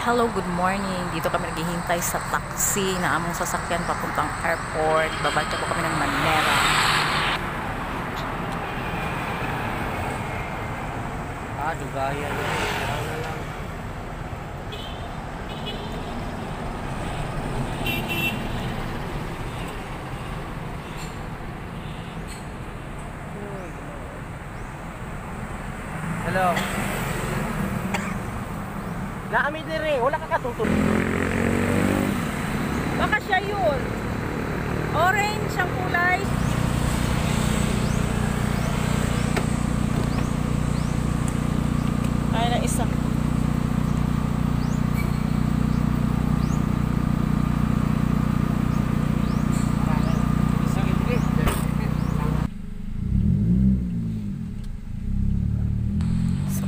Hello, good morning. Dito kami naghihintay sa taxi na among sasakyan papuntang airport. Babalik po kami ng Manila. Dugaya yun. Hello. Naami dire, wala ka katutulog. Baka siya yun. Orange ang kulay. Ay na isa.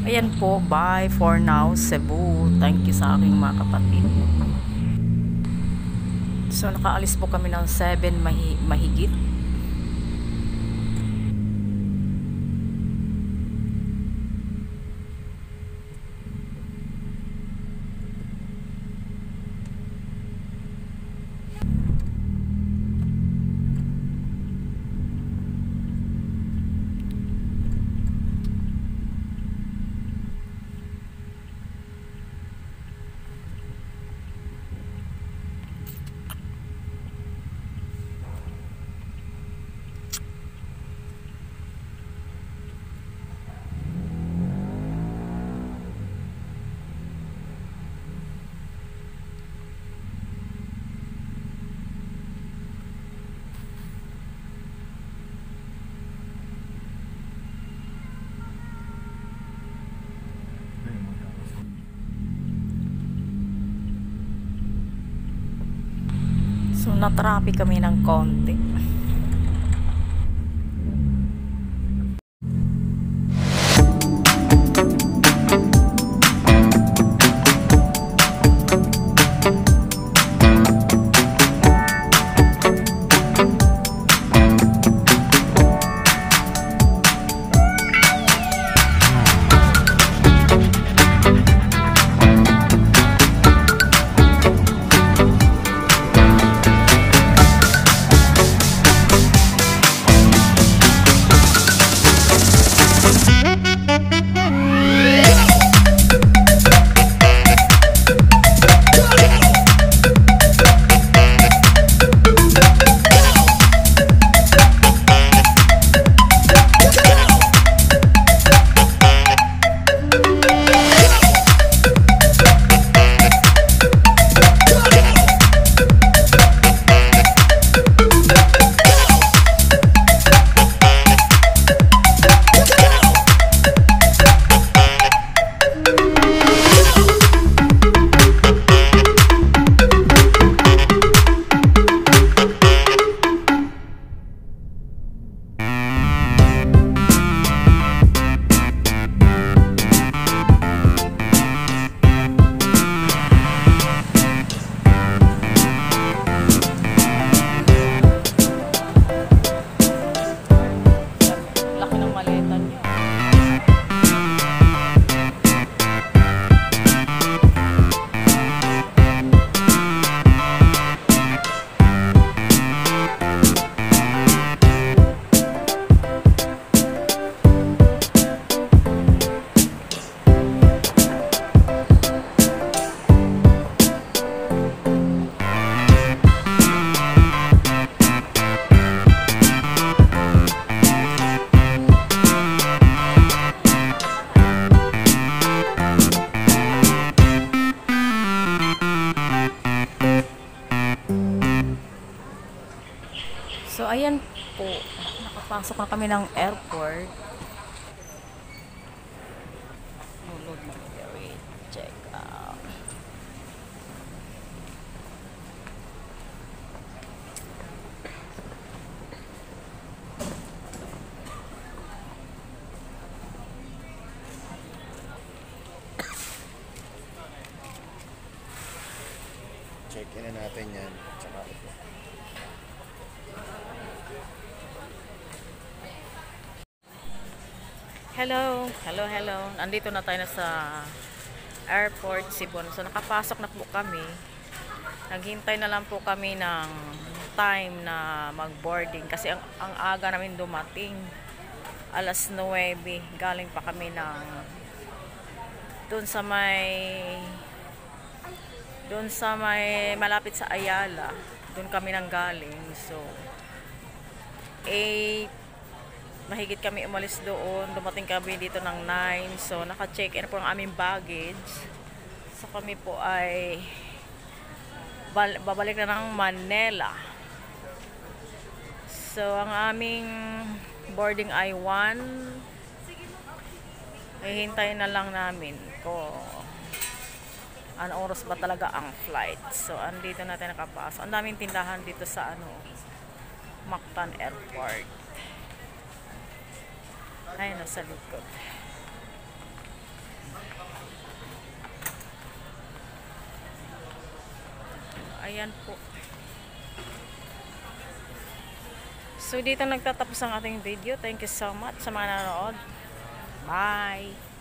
Ayan po, bye for now, Cebu. Thank you sa aking mga kapatid. So, nakaalis po kami ng 7 mahigit. So, na-traffic kami ng konti. So, ayan po. Nakapasok na kami ng airport. Hulog na wait. Check out. Check-in na natin yan. Tsaka Hello. Hello, hello. Nandito na tayo na sa Airport Cebu. So nakapasok na po kami. Naghintay na lang po kami ng time na mag-boarding kasi ang aga namin dumating. Alas 9. Galing pa kami ng doon sa may malapit sa Ayala. Doon kami nang galing. So 8 mahigit kami umalis doon. Dumating kami dito ng 9. So naka-check-in po ang aming baggage. So kami po ay babalik na ng Manila. So ang aming boarding ay 1. Hihintayin na lang namin kung anong oras ba talaga ang flight. So andito natin nakapasok. Ang daming tindahan dito sa Mactan Airport. Ayun na sa likod. Ayan po. So dito nagtatapos ang ating video. Thank you so much sa mga nanonood. Bye!